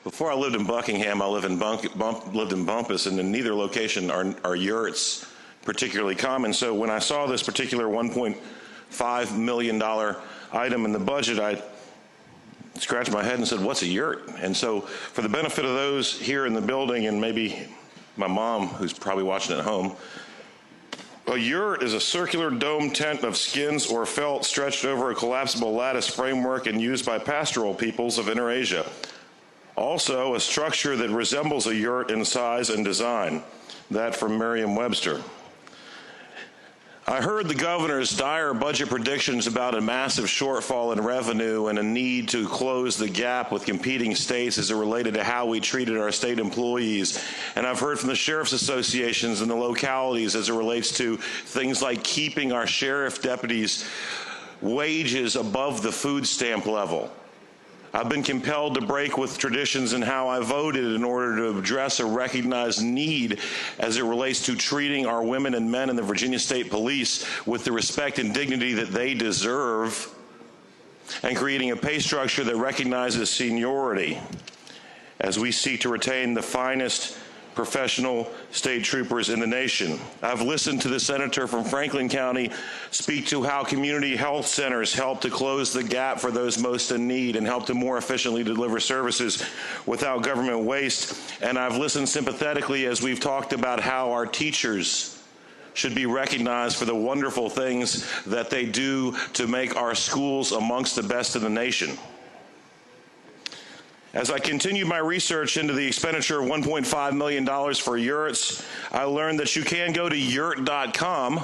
Before I lived in Buckingham, I lived in Bumpus, and in neither location are yurts particularly common. So when I saw this particular $1.5 million item in the budget, I scratched my head and said, what's a yurt? And so for the benefit of those here in the building and maybe my mom, who's probably watching at home, a yurt is a circular dome tent of skins or felt stretched over a collapsible lattice framework and used by pastoral peoples of Inner Asia. Also, a structure that resembles a yurt in size and design. That from Merriam-Webster. I heard the governor's dire budget predictions about a massive shortfall in revenue and a need to close the gap with competing states as it related to how we treated our state employees. And I've heard from the sheriff's associations and the localities as it relates to things like keeping our sheriff deputies' wages above the food stamp level. I've been compelled to break with traditions in how I voted in order to address a recognized need as it relates to treating our women and men in the Virginia State Police with the respect and dignity that they deserve, and creating a pay structure that recognizes seniority as we seek to retain the finest professional state troopers in the nation. I've listened to the senator from Franklin County speak to how community health centers help to close the gap for those most in need and help to more efficiently deliver services without government waste. And I've listened sympathetically as we've talked about how our teachers should be recognized for the wonderful things that they do to make our schools amongst the best in the nation. As I continued my research into the expenditure of $1.5 million for yurts, I learned that you can go to yurt.com,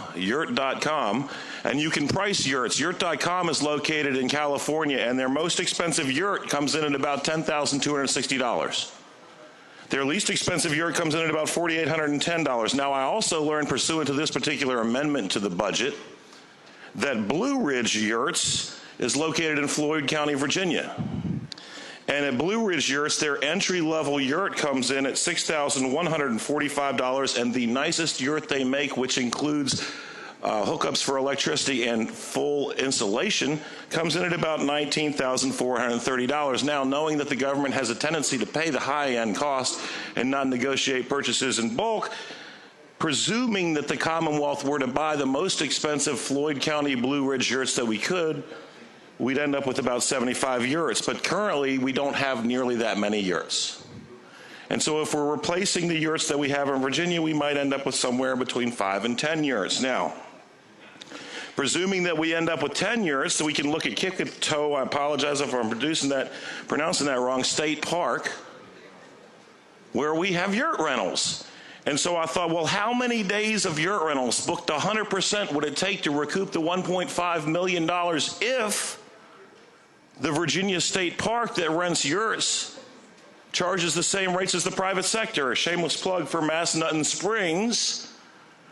and you can price yurts. Yurt.com is located in California, and their most expensive yurt comes in at about $10,260. Their least expensive yurt comes in at about $4,810. Now, I also learned, pursuant to this particular amendment to the budget, that Blue Ridge Yurts is located in Floyd County, Virginia. And at Blue Ridge Yurts, their entry-level yurt comes in at $6,145, and the nicest yurt they make, which includes hookups for electricity and full insulation, comes in at about $19,430. Now, knowing that the government has a tendency to pay the high-end cost and not negotiate purchases in bulk, presuming that the Commonwealth were to buy the most expensive Floyd County Blue Ridge yurts that we could, we'd end up with about 75 yurts, but currently we don't have nearly that many yurts. And so if we're replacing the yurts that we have in Virginia, we might end up with somewhere between 5 and 10 yurts. Now, presuming that we end up with 10 yurts, so we can look at Kickato, I apologize if I'm pronouncing that wrong, State Park, where we have yurt rentals. And so I thought, well, how many days of yurt rentals booked 100% would it take to recoup the $1.5 million if the Virginia State Park that rents yurts charges the same rates as the private sector? A shameless plug for Massanutten Springs,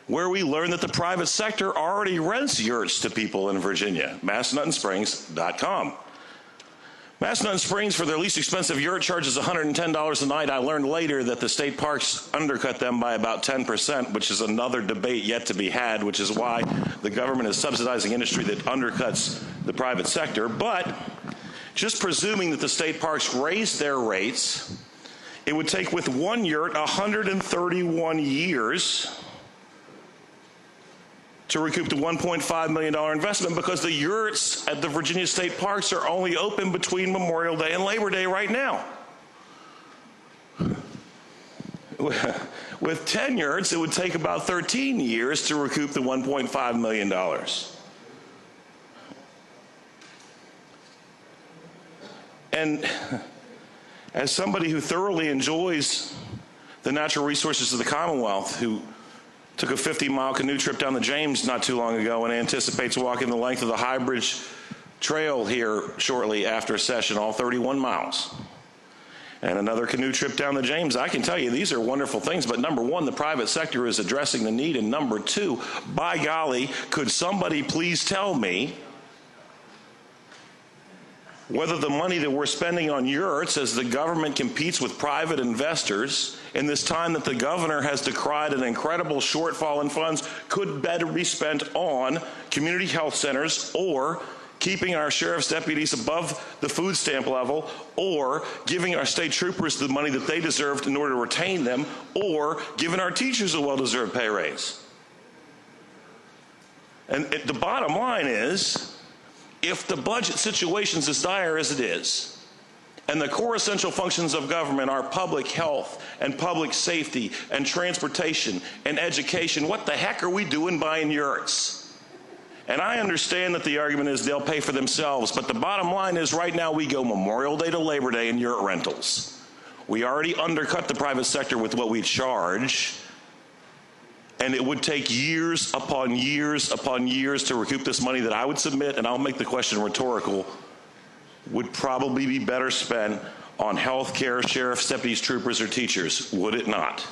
where we learned that the private sector already rents yurts to people in Virginia. MassanuttenSprings.com. Massanutten Springs, for their least expensive yurt, charges $110 a night. I learned later that the state parks undercut them by about 10%, which is another debate yet to be had, which is why the government is subsidizing industry that undercuts the private sector. But just presuming that the state parks raise their rates, it would take with one yurt 131 years to recoup the $1.5 million investment, because the yurts at the Virginia State Parks are only open between Memorial Day and Labor Day right now. With 10 yurts, it would take about 13 years to recoup the $1.5 million. And as somebody who thoroughly enjoys the natural resources of the Commonwealth, who took a 50-mile canoe trip down the James not too long ago and anticipates walking the length of the High Bridge Trail here shortly after a session, all 31 miles. And another canoe trip down the James. I can tell you these are wonderful things, but number one, the private sector is addressing the need, and number two, by golly, could somebody please tell me whether the money that we're spending on yurts as the government competes with private investors in this time that the governor has decried an incredible shortfall in funds could better be spent on community health centers or keeping our sheriff's deputies above the food stamp level, or giving our state troopers the money that they deserved in order to retain them, or giving our teachers a well-deserved pay raise. And the bottom line is, if the budget situation is as dire as it is, and the core essential functions of government are public health and public safety and transportation and education, what the heck are we doing buying yurts? And I understand that the argument is they'll pay for themselves, but the bottom line is right now we go Memorial Day to Labor Day in yurt rentals. We already undercut the private sector with what we charge, and it would take years upon years upon years to recoup this money that I would submit, and I'll make the question rhetorical, would probably be better spent on health care, sheriffs, deputies, troopers, or teachers, would it not?